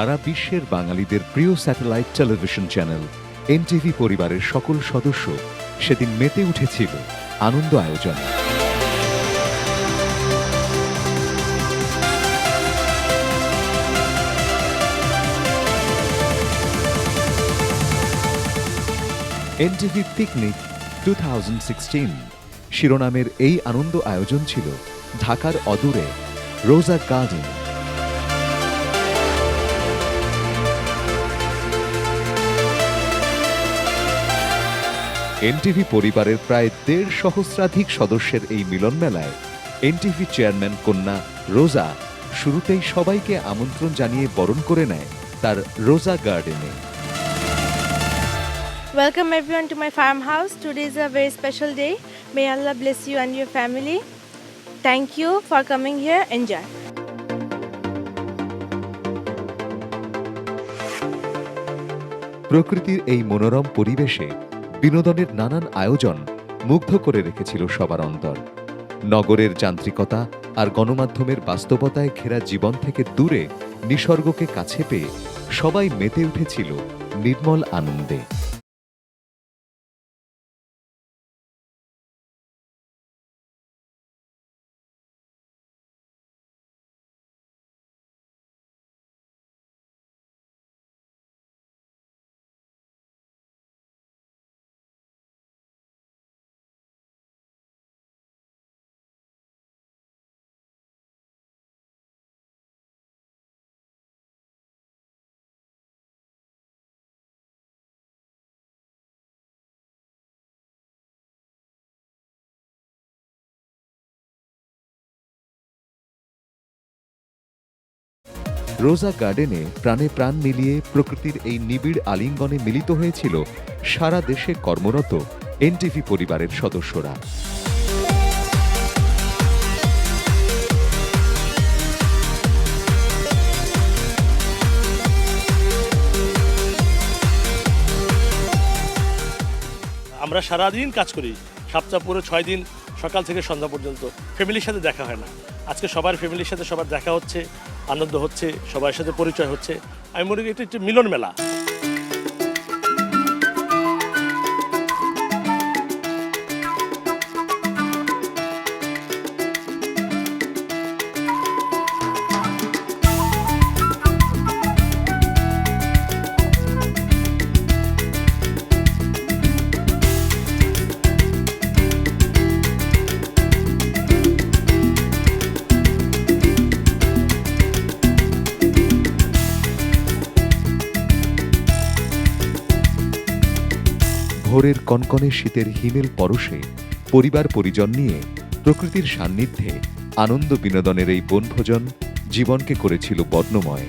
সারা বিশ্বের বাঙালিদের প্রিয় স্যাটেলাইট টেলিভিশন চ্যানেল এনটিভি পরিবারের সকল সদস্য সেদিন মেতে উঠেছিল আনন্দ আয়োজনে। এনটিভি পিকনিক 2016 শিরোনামের এই আনন্দ আয়োজন ছিল ঢাকার অদূরে রোজা গার্ডেন। এনটিভি পরিবারের প্রায় ১.৫ সহস্রাধিক সদস্যের এই মিলন মেলায় এনটিভি চেয়ারম্যান কন্যা রোজা শুরুতেই সবাইকে আমন্ত্রণ জানিয়ে বরণ করে নেয় তার রোজা গার্ডেনে। Welcome everyone to my farmhouse. Today is a very special day. May Allah bless you and your family. Thank you for coming here. Enjoy. প্রকৃতির এই মনোরম পরিবেশে বিনোদনের নানান আয়োজন মুগ্ধ করে রেখেছিল সবার অন্তর। নগরের যান্ত্রিকতা আর গণমাধ্যমের বাস্তবতায় ঘেরা জীবন থেকে দূরে নিসর্গকে কাছে পেয়ে সবাই মেতে উঠেছিল নির্মল আনন্দে। রোজা গার্ডেনে প্রাণে প্রাণ মিলিয়ে প্রকৃতির এই নিবিড় আলিঙ্গনে মিলিত হয়েছিল সারা দেশে কর্মরত এনটিভি পরিবারের সদস্যরা। আমরা সারাদিন কাজ করি, সপ্তাহ পুরো 6 দিন সকাল থেকে সন্ধ্যা পর্যন্ত ফ্যামিলির সাথে দেখা হয় না। আজকে সবার ফ্যামিলির সাথে সবার দেখা হচ্ছে, আনন্দ হচ্ছে, সবার সাথে পরিচয় হচ্ছে। আমি মনে করি এটা একটি মিলন মেলা। ভোরের কনকনে শীতের হিমেল পরশে পরিবার পরিজন নিয়ে প্রকৃতির সান্নিধ্যে আনন্দ বিনোদনের এই বনভোজন জীবনকে করেছিল বর্ণময়।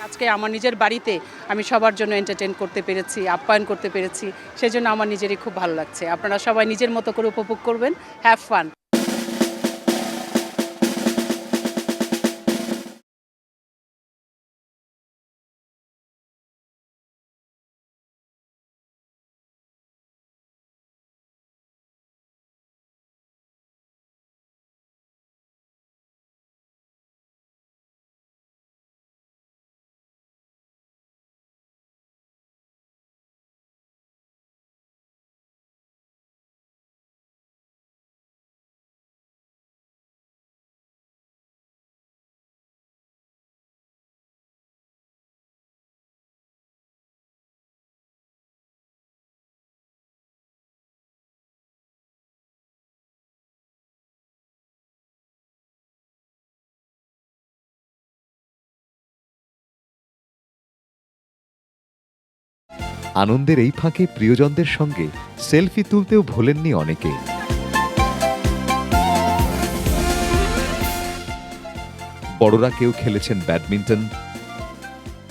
আজকে আমার নিজের বাড়িতে আমি সবার জন্য এন্টারটেইন করতে পেরেছি, আপ্যায়ন করতে পেরেছি, সেজন্য আমার নিজেরই খুব ভালো লাগছে। আপনারা সবাই নিজের মতো করে উপভোগ করবেন। Have fun. আনন্দের এই ফাঁকে প্রিয়জনদের সঙ্গে সেলফি তুলতেও ভোলেননি অনেকে। বড়রা কেউ খেলেছেন ব্যাডমিন্টন,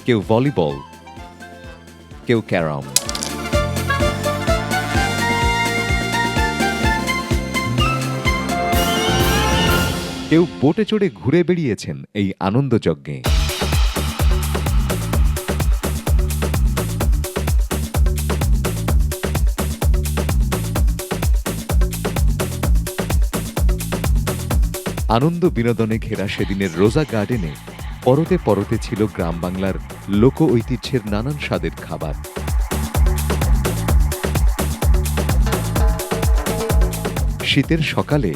কেউ ভলিবল, কেউ ক্যারাম। কেউ বোটে চড়ে ঘুরে বেড়িয়েছেন এই আনন্দযজ্ঞে। আনন্দ বিনোদনে ঘেরা সেদিনের রোজা গার্ডেনে পরতে পরতে ছিল গ্রাম বাংলার লোক ঐতিহ্যের নানান স্বাদের খাবার। শীতের সকালে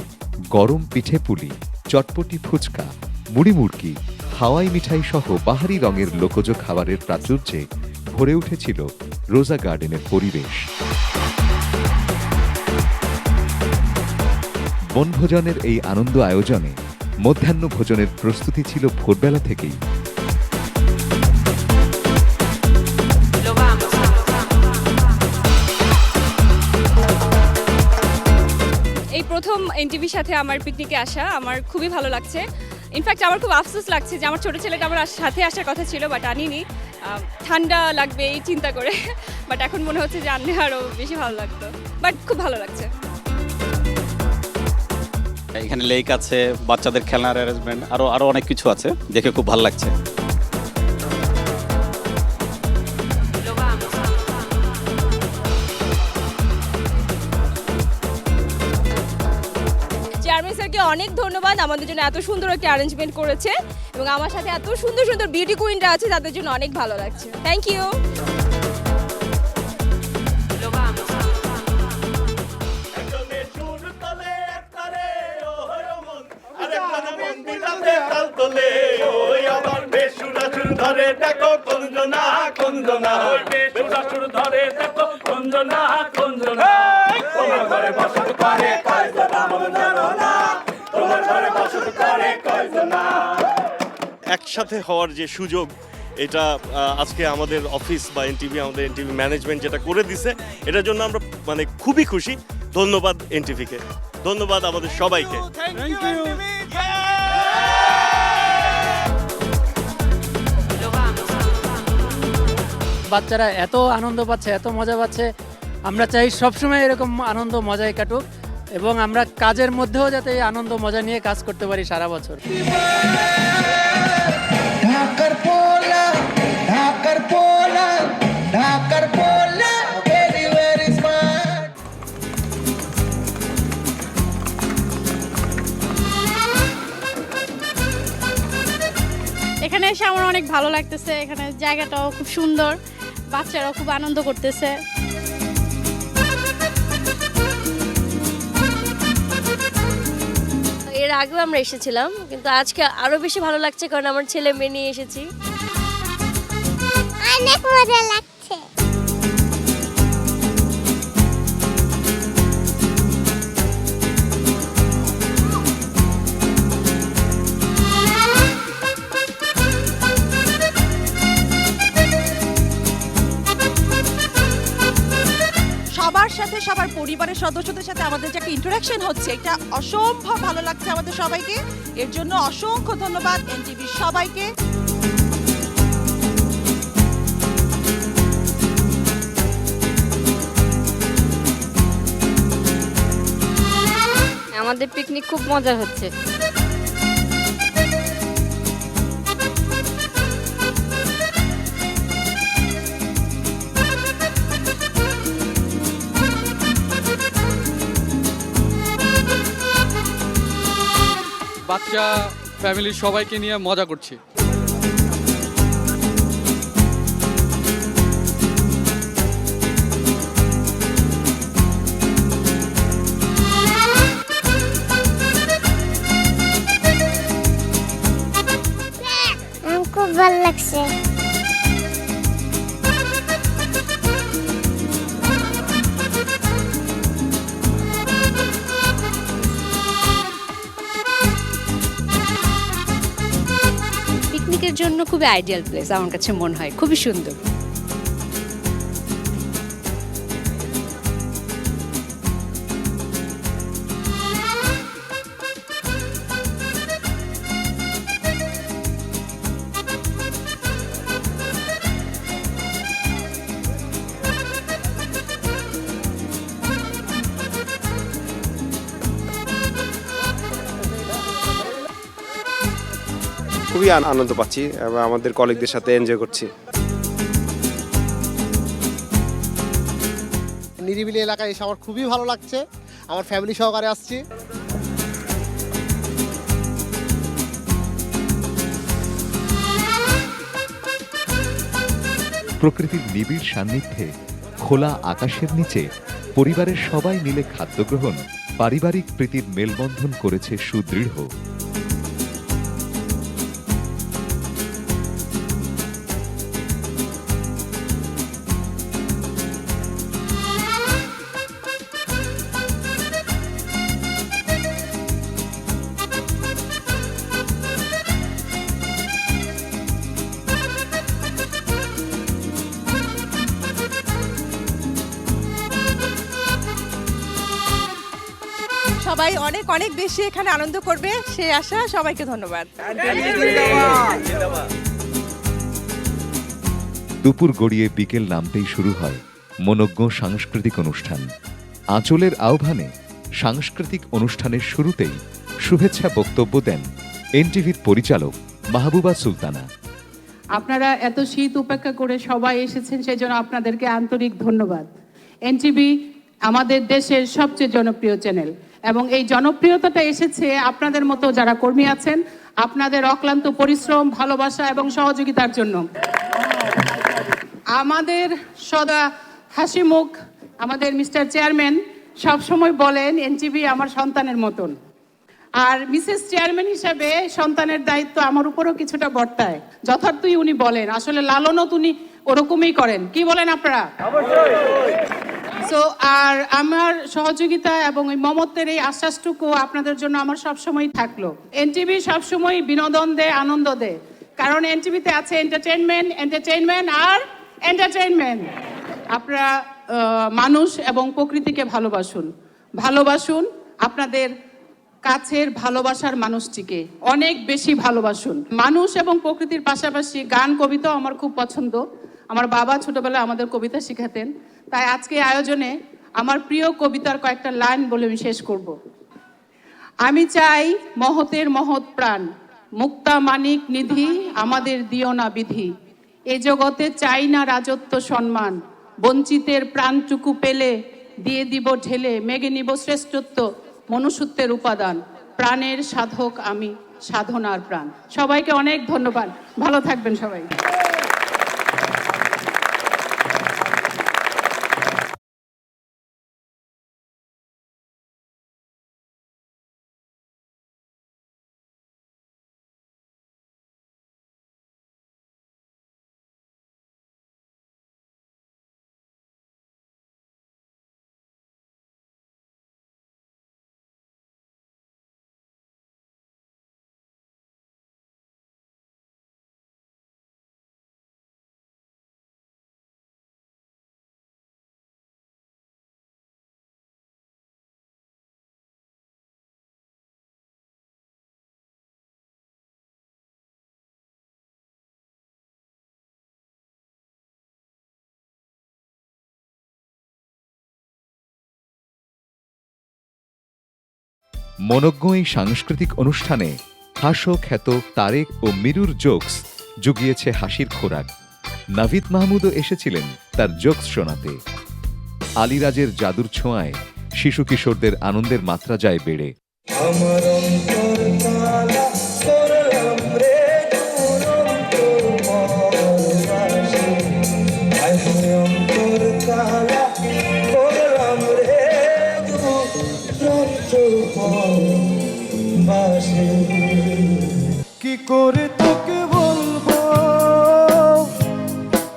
গরম পিঠে পুলি, চটপটি ফুচকা, মুড়ি মুড়কি, হাওয়াই মিঠাই সহ বাহারি রঙের লোকজ খাবারের প্রাচুর্যে ভরে উঠেছিল রোজা গার্ডেনের পরিবেশ। বনভোজনের এই আনন্দ আয়োজনে মধ্যাহ্ন ভোজনের প্রস্তুতি ছিল ভোরবেলা থেকেই। এই প্রথম এনটিভির সাথে আমার পিকনিকে আসা আমার খুবই ভালো লাগছে। ইনফ্যাক্ট আমার খুব আফসোস লাগছে যে আমার ছোটো ছেলেটা আমার সাথে আসার কথা ছিল, বাট আনিনি। ঠান্ডা লাগবে এই চিন্তা করে, বাট এখন মনে হচ্ছে যে আনলে আরও বেশি ভালো লাগতো, বাট খুব ভালো লাগছে। এখানে লেক আছে, বাচ্চাদের খেলনার অ্যারেঞ্জমেন্ট, আরো অনেক কিছু আছে, দেখে খুব ভালো লাগছে। চেয়ারম্যান স্যারকে অনেক ধন্যবাদ, আমাদের জন্য এত সুন্দর একটা অ্যারেঞ্জমেন্ট করেছে এবং আমার সাথে এত সুন্দর সুন্দর বিউটি কুইনরা আছে, তাদের জন্য অনেক ভালো লাগছে। Thank you. একসাথে হওয়ার যে সুযোগ, এটা আজকে আমাদের অফিস বা আমাদের এনটিভি ম্যানেজমেন্ট যেটা করে দিছে, এটার জন্য আমরা মানে খুবই খুশি। ধন্যবাদ এনটিভিকে, ধন্যবাদ আমাদের সবাইকে। বাচ্চারা এত আনন্দ পাচ্ছে, এত মজা পাচ্ছে। আমরা চাই সবসময় এরকম আনন্দ মজায় কাটুক এবং আমরা কাজের মধ্যেও যাতে এই আনন্দ মজা নিয়ে কাজ করতে পারি সারা বছর। এখানে এসে আমার অনেক ভালো লাগতেছে, এখানে জায়গাটাও খুব সুন্দর, বাচ্চারাও খুব আনন্দ করতেছে। এর আগেও আমরা এসেছিলাম, কিন্তু আজকে আরো বেশি ভালো লাগছে কারণ আমার ছেলে মেয়ে নিয়ে এসেছি। অনেক মজা লাগছে। সবার সাথে, সবার পরিবারের সদস্যদের সাথে আমাদের যে একটা ইন্টারাকশন হচ্ছে, এটা অসম্ভব ভালো লাগছে আমাদের সবাইকে। এর জন্য অসংখ্য ধন্যবাদ এনটিভির সবাইকে। আমাদের পিকনিক খুব মজা হচ্ছে। বাচ্চা ফ্যামিলির সবাইকে নিয়ে মজা করছি। খুব ভালো লাগছে। পিকনিকের জন্য খুবই আইডিয়াল প্লেস আমার কাছে মনে হয়, খুবই সুন্দর। খুবই আনন্দ পাচ্ছি এবং আমাদের কলিগদের সাথে এনজয় করছি। নিরিবিলি এলাকায় এসে আমার খুবই ভালো লাগছে, আমার ফ্যামিলি সহকারে আসছি। প্রকৃতির নিবিড় সান্নিধ্যে খোলা আকাশের নিচে পরিবারের সবাই মিলে খাদ্য গ্রহণ পারিবারিক প্রীতির মেলবন্ধন করেছে সুদৃঢ়। সবাই অনেক অনেক বেশি এখানে আনন্দ করবে সে আশা। সবাইকে ধন্যবাদ। দুপুর গড়িয়ে বিকেল নামতেই শুরু হয় মনোজ্ঞ সাংস্কৃতিক অনুষ্ঠান। আঁচলের আহ্বানে সাংস্কৃতিক অনুষ্ঠানের শুরুতেই শুভেচ্ছা বক্তব্য দেন এনটিভির পরিচালক মাহবুবা সুলতানা। আপনারা এত শীত উপেক্ষা করে সবাই এসেছেন, সেই জন্য আপনাদেরকে আন্তরিক ধন্যবাদ। এনটিভি আমাদের দেশের সবচেয়ে জনপ্রিয় চ্যানেল এবং এই জনপ্রিয়তাটা এসেছে আপনাদের মতো যারা কর্মী আছেন, আপনাদের অক্লান্ত পরিশ্রম, ভালোবাসা এবং সহযোগিতার জন্য। আমাদের সদা হাসি মুখ আমাদের মিস্টার চেয়ারম্যান সবসময় বলেন এনটিভি আমার সন্তানের মতন, আর মিসেস চেয়ারম্যান হিসাবে সন্তানের দায়িত্ব আমার উপরও কিছুটা বর্তায়। যথার্থই উনি বলেন, আসলে লালনও উনি ওরকমই করেন। কি বলেন আপনারা? সো আর আমার সহযোগিতা এবং ওই মমত্বের এই আশ্বাসটুকু আপনাদের জন্য আমার সবসময় থাকলো। এনটিভি সবসময় বিনোদন দেয়, আনন্দ দেয়, কারণ এনটিভিতে আছে এন্টারটেইনমেন্ট, এন্টারটেইনমেন্ট আর এন্টারটেইনমেন্ট। আপনারা মানুষ এবং প্রকৃতিকে ভালোবাসুন, ভালোবাসুন আপনাদের কাছের ভালোবাসার মানুষটিকে অনেক বেশি ভালোবাসুন। মানুষ এবং প্রকৃতির পাশাপাশি গান কবিতাও আমার খুব পছন্দ। আমার বাবা ছোটবেলায় আমাদের কবিতা শিখাতেন, তাই আজকে আয়োজনে আমার প্রিয় কবিতার কয়েকটা লাইন বলে আমি শেষ করব। আমি চাই মহতের মহৎ প্রাণ, মুক্তা মানিক নিধি আমাদের দিও না বিধি। এ জগতে চাই না রাজত্ব সম্মান, বঞ্চিতের প্রাণটুকু পেলে দিয়ে দিব ঢেলে, মেগে নিব শ্রেষ্ঠত্ব মনুষ্যত্বের উপাদান। প্রাণের সাধক আমি, সাধনার প্রাণ। সবাইকে অনেক ধন্যবাদ, ভালো থাকবেন সবাই। মনোজ্ঞ এই সাংস্কৃতিক অনুষ্ঠানে হাস্য খ্যাত তারেক ও মিরুর জোকস জুগিয়েছে হাসির খোরাক। নাভিদ মাহমুদও এসেছিলেন তার জোকস শোনাতে। আলিরাজের জাদুর ছোঁয়ায় শিশু কিশোরদের আনন্দের মাত্রা যায় বেড়ে। কি করে তোকে বলবো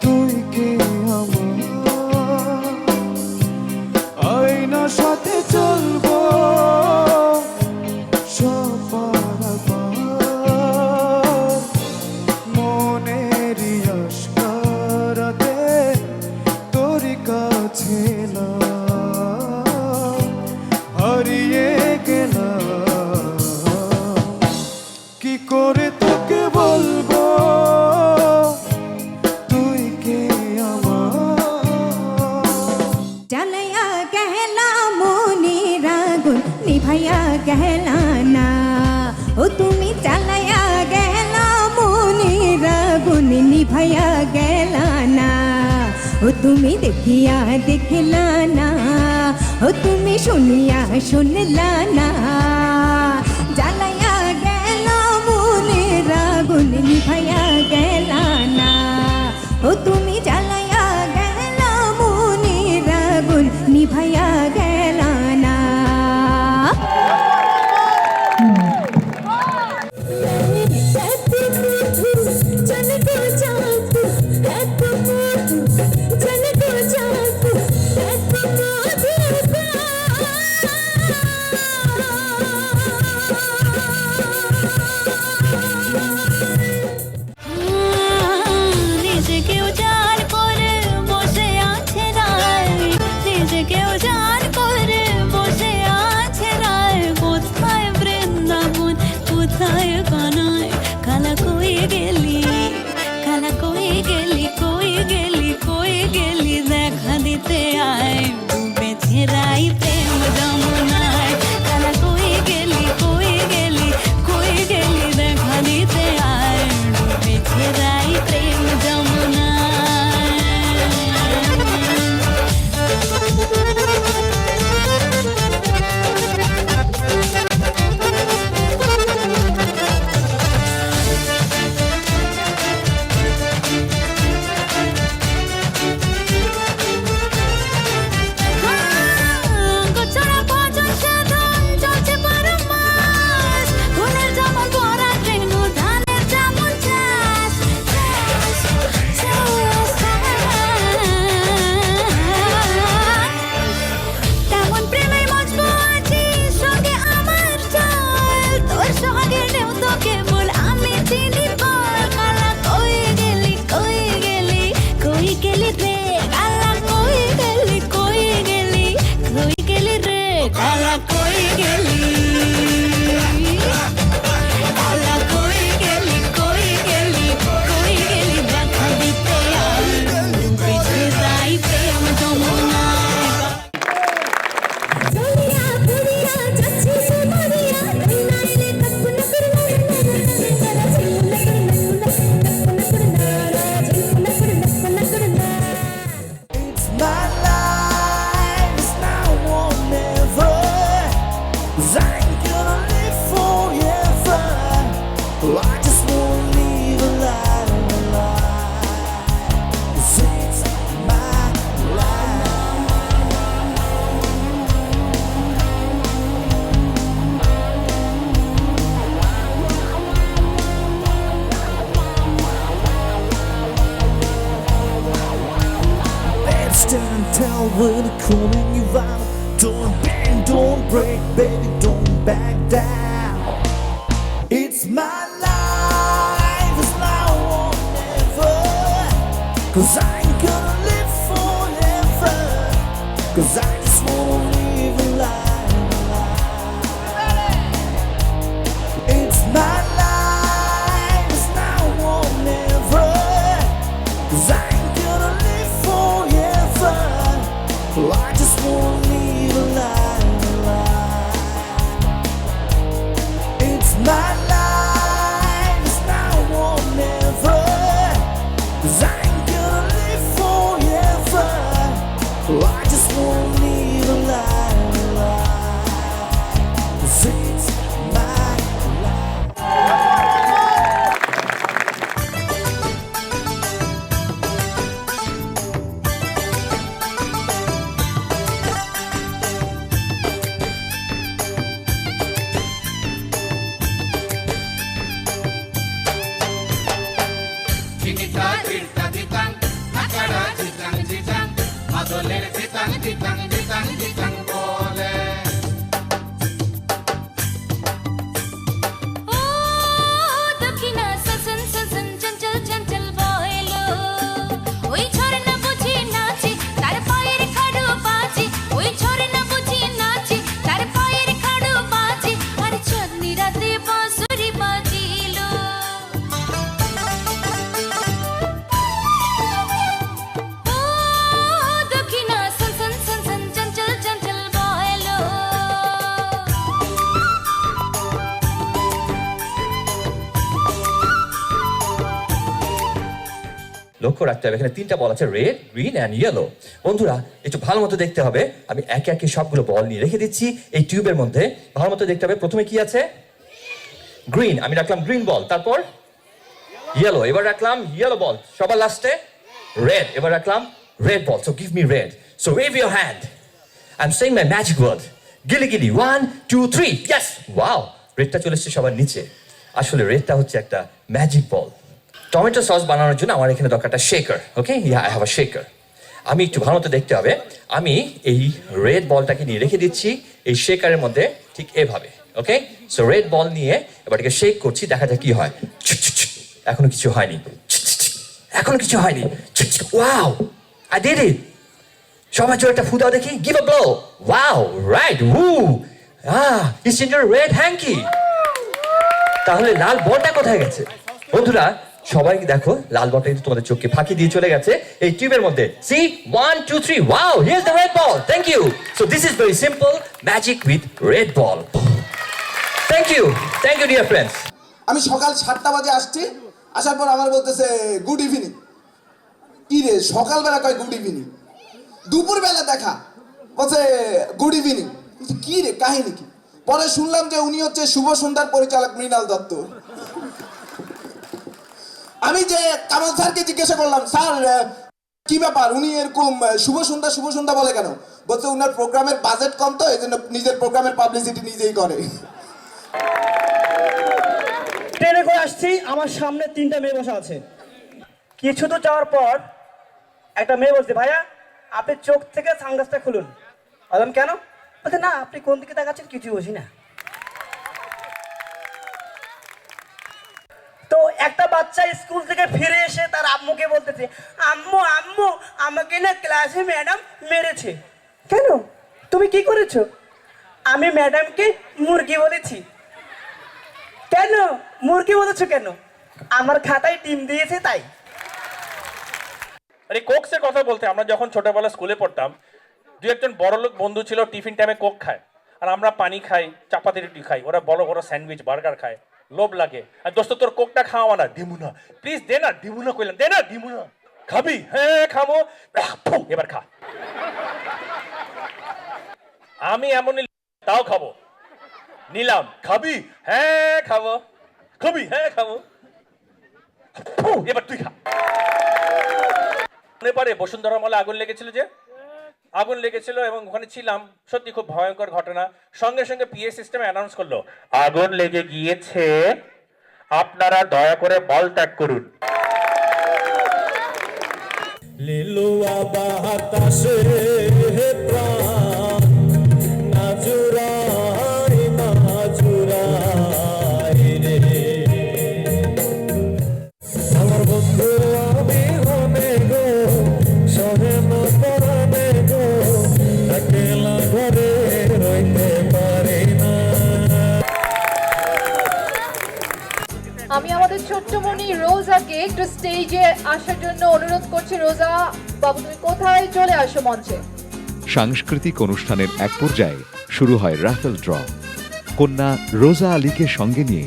তুই কি আমার, আয়নার সাথে চলবো মনের আশকারাতে তোর কাছে না হারিয়ে গেলাম। কি করে তোকে বলবো তুই কে আমার, জ্বালাইয়া গেলা মনের আগুন নিভাইয়া গেলা না, ও তুমি জ্বালাইয়া গেলা আগুন নিভাইয়া গেলা না ও তুমি দেখিয়া দেখলা না ও তুমি শুনিয়া শুনলা না জ্বালাইয়া গেল মনের আগুন নিভাইয়া গেলা না ও তুমি জ্বালাইয়া গেল মনের আগুন নিভাইয়া গেলা না নিজেকেও জান করে বসে আছে রায় নিজেকেও জান করে বসে আছে রায় কোথায় বৃন্দাবন কোথায় কানায় কালা কই গেলি কালা কই গেলি কই গেলি কই গেলি দেখা দিতে আয় ডুবেছে রাই প্রেম যমুনায় কালা কই গেলি কই গেলি কই গেলি দেখা দিতে আয় ডুবেছে রাই প্রেম যমুনায় গোছাড়া ভজন সাধন চলছে বারো মাস ফুলের যেমন ভরা রেণু ধানের যেমন চাষ তেমন প্রেমের মজবু আছি সঙ্গে আমার চল তোর সঙ্গে নেও তো কেবল আমি চিনি বল কালা কই গেলি কই গেলি কই গেলি রে কালা কই গেলি কই গেলি কই গেলি রে কালা কই গেলি কালা কই গেলি কই গেলি কই গেলি দেখা দিতে আর ডুবেছে রাই প্রেম যমুনায় দুনিয়া দুনিয়া যাচ্ছে সুমরিয়া নাইলে কল্পনা করনা It's my life, it's now or never. 'Cause I ain't gonna live forever. I just wanna live a life. 'Cause it's my life. Let's stand and tell when they're calling you out. Don't bend, don't break, baby, don't back down. It's my life, it's now or never. 'Cause I ain't gonna live forever. 'Cause I just wanna live a life. It's my life, it's now or never. 'Cause I ain't gonna live forever. I just wanna live a life. It's my life, it's now or never. 'Cause I ain't gonna live forever. I just wanna live a life. 'Cause it's my life. লক্ষ্য রাখতে হবে। এখানে 3টা বল আছে, red, green and yellow. বন্ধুরা একটু ভালো মতো দেখতে হবে, আমি একে একে সবগুলো বল নিয়ে রেখে দিচ্ছি এই টিউবের মধ্যে। ভালো মতো দেখতে হবে, প্রথমে কি আছে? গ্রিন, আমি রাখলাম গ্রিন বল। তারপর ইয়েলো, এবার রাখলাম ইয়েলো বল। সবার লাস্টে রেড, এবার রাখলাম red ball. So give me red. So wave your hand, I am saying my magic word, গিলি গিলি, 1 2 3, ইয়েস, ওয়াও, রেডটা চলে এসেছে সবার নিচে। আসলে রেডটা হচ্ছে একটা ম্যাজিক বল। টমেটো সস বানানোর জন্য আমার এখানে দরকারটা shaker. Okay, yeah, I have a shaker. আমি একটু ভালো মতো দেখতে হবে, আমি এই রেড বলটাকে নিয়ে রেখে দিচ্ছি এই শেকারের মধ্যে, ঠিক এভাবে। ওকে, সো রেড বল নিয়ে এবার এটাকে শেক করছি, দেখা যাক কি হয়। এখনো কিছু হয়নি, এখনো কিছু হয়নি। Wow, I did it. সবাই জোরে একটা ফু দাও দেখি, give a blow. Wow, right, উু, it's in your red hanky. তাহলে লাল বলটা কোথায় গেছে? বন্ধুরা সবাই দেখো, লাল বলটা কিন্তু তোমাদের চোখকে ফাঁকি দিয়ে চলে গেছে এই টিউবের মধ্যে। See, 1 2 3, wow, here's the red ball. Thank you. So this is very simple magic with red ball. Thank you dear friends. আমি সকাল 7টা বাজে আসছি, আসার পর আমার বলতেছে গুড ইভিনিং। কি রে, সকালবেলা কয় গুড ইভিনিং, দুপুরবেলা দেখা বলছে গুড ইভিনিং। কি রে, কাহিনী কি? পরে শুনলাম যে উনি হচ্ছে শুভ সন্ধ্যার পরিচালক মৃণাল দত্ত। আমি যে কামাল স্যারকে জিজ্ঞাসা করলাম, স্যার কি ব্যাপার, উনি এরকম শুভ সন্ধ্যা বলে কেন? বলছে উনার প্রোগ্রামের বাজেট কম, তো এই জন্য নিজের প্রোগ্রামের পাবলিসিটি নিজেই করে। ট্রেনে করে আসছি, আমার সামনে 3টা মেয়ে বসা আছে। কিছু তো যাওয়ার পর একটা মেয়ে বলছে, ভাইয়া আপনি চোখ থেকে সানগ্লাসটা খুলুন। বললাম কেন? বলছে না, আপনি কোন দিকে তাকাচ্ছেন কিছু বুঝি না। তো একটা বাচ্চা স্কুল থেকে ফিরে এসে তার আম্মুকে বলতেছে, আম্মু আম্মু আমাকে না ক্লাসে ম্যাডাম মেরেছে। কেন, তুমি কি করেছো? আমি ম্যাডামকে মুরগি বলেছি। কেন মুরগি বলেছো কেন? আমার খাতায় ডিম দিয়েছে তাই। আরে কোকসের কথা বলতে, আমরা যখন ছোটবেলা স্কুলে পড়তাম, 2-1 বড়লোক বন্ধু ছিল টিফিন টাইমে কোক খায়, আর আমরা পানি খাই, চাপাতি রুটি খাই, ওরা বড় বড় স্যান্ডউইচ বার্গার খায়। লোভ লাগে, আর দোস্ত তোর কোকটা খাওয়া না, দিমু না, প্লিজ দে না, দিমু না কইলাম, দে না, দিমু না। খাবি? হ্যাঁ খাবো। এবার খা। আমি এমনই, তাও খাবো। নিলাম, খাবি? হ্যাঁ খাবো। খাবি? হ্যাঁ খাবো। এবার তুই খা। মনে পড়ে বসুন্ধরা মলে আগুন লেগেছিল, যে আগুন লেগেছিল এবং ওখানে ছিলাম, সত্যি খুব ভয়ঙ্কর ঘটনা। সঙ্গে সঙ্গে পিএ সিস্টেমে অ্যানাউন্স করলো, আগুন লেগে গিয়েছে, আপনারা দয়া করে মল ত্যাগ করুন। লিলুয়া বাতাসে প্রাণ নাজুরাই নাজুরাই রে, আমার বন্ধু আমি হনে গো, সহেন পরানে গো, একলা ঘরে রইতে পারি না। আমি আমাদের ছোট্টমণি রোজাকে একটু স্টেজে আসার জন্য অনুরোধ করছি। রোজা বাবু, তুমি কোথায়? চলে আসো মঞ্চে। সাংস্কৃতিক অনুষ্ঠানের এক পর্যায়ে শুরু হয় রাফেল ড্র। কন্যা রোজা আলীকে সঙ্গে নিয়ে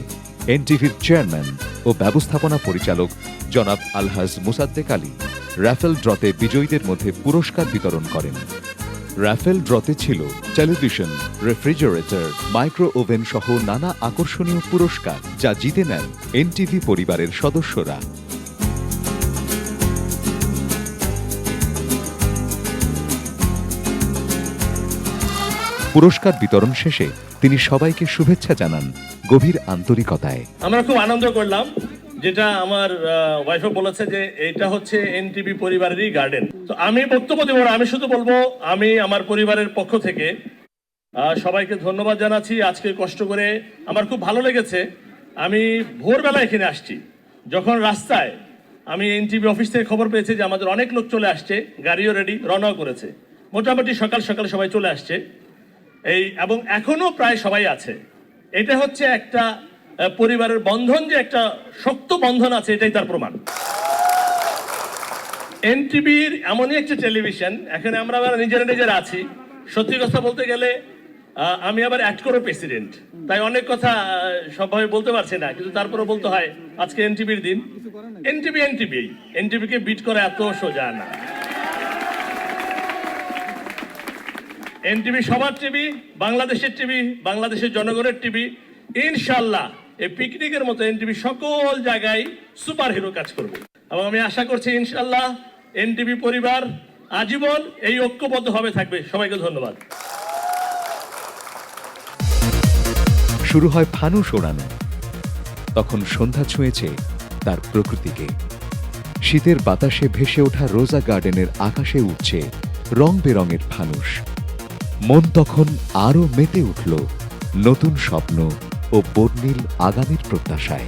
এনটিভির চেয়ারম্যান ও ব্যবস্থাপনা পরিচালক জনাব আলহাজ মুসাদ্দেক আলী রাফেল ড্রতে বিজয়ীদের মধ্যে পুরস্কার বিতরণ করেন। রাফেল ড্রতে ছিল টেলিভিশন, রেফ্রিজারেটর, মাইক্রো ওভেন সহ নানা আকর্ষণীয় পুরস্কার, যা জিতে নেন এনটিভি পরিবারের সদস্যরা। পুরস্কার বিতরণ শেষে তিনি সবাইকে শুভেচ্ছা জানান গভীর আন্তরিকতায়। আমরা খুব আনন্দ করলাম, যেটা আমার ওয়াইফও বলেছে যে এটা হচ্ছে এনটিভি পরিবারেরই গার্ডেন। তো আমি বক্তব্য দেব না, আমি শুধু বলবো আমি আমার পরিবারের পক্ষ থেকে সবাইকে ধন্যবাদ জানাচ্ছি। আজকে কষ্ট করে আমার খুব ভালো লেগেছে। আমি ভোরবেলা এখানে আসছি, যখন রাস্তায় আমি এনটিভি অফিস থেকে খবর পেয়েছি যে আমাদের অনেক লোক চলে আসছে, গাড়িও রেডি, রওনাও করেছে, মোটামুটি সকাল সকাল সবাই চলে আসছে এবং এখনো প্রায় সবাই আছে। এটা হচ্ছে একটা পরিবারের বন্ধন, যে একটা শক্ত বন্ধন আছে, এটাই তার প্রমাণ। এনটিভির এমনই একটা টেলিভিশন, এখানে আমরা নিজেরা আছি। সত্যি কথা বলতে গেলে আমি আবার অ্যাড করো প্রেসিডেন্ট, তাই অনেক কথা সবভাবে বলতে পারছি না, কিন্তু তারপরে বলতে হয় আজকে এনটিভির দিন। এনটিভিকে বিট করা এত সোজা না। এনটিভি সবার টিভি, বাংলাদেশের টিভি, বাংলাদেশের জনগণের টিভি। ইনশাল্লাহ এই পিকনিকের মতো এনটিভি সকল জায়গায় সুপার হিরো কাজ করবে, এবং আমি আশা করছি ইনশাল্লাহ এনটিভি পরিবার আজীবন এই ঐক্যবদ্ধভাবে থাকবে। সবাইকে ধন্যবাদ। শুরু হয় ফানুস ওড়ানো। তখন সন্ধ্যা ছুঁয়েছে তার প্রকৃতিকে। শীতের বাতাসে ভেসে ওঠা রোজা গার্ডেনের আকাশে উঠছে রং বেরঙের ফানুস। মন তখন আরো মেতে উঠল নতুন স্বপ্ন ও বর্ণিল আগামীর প্রত্যাশায়।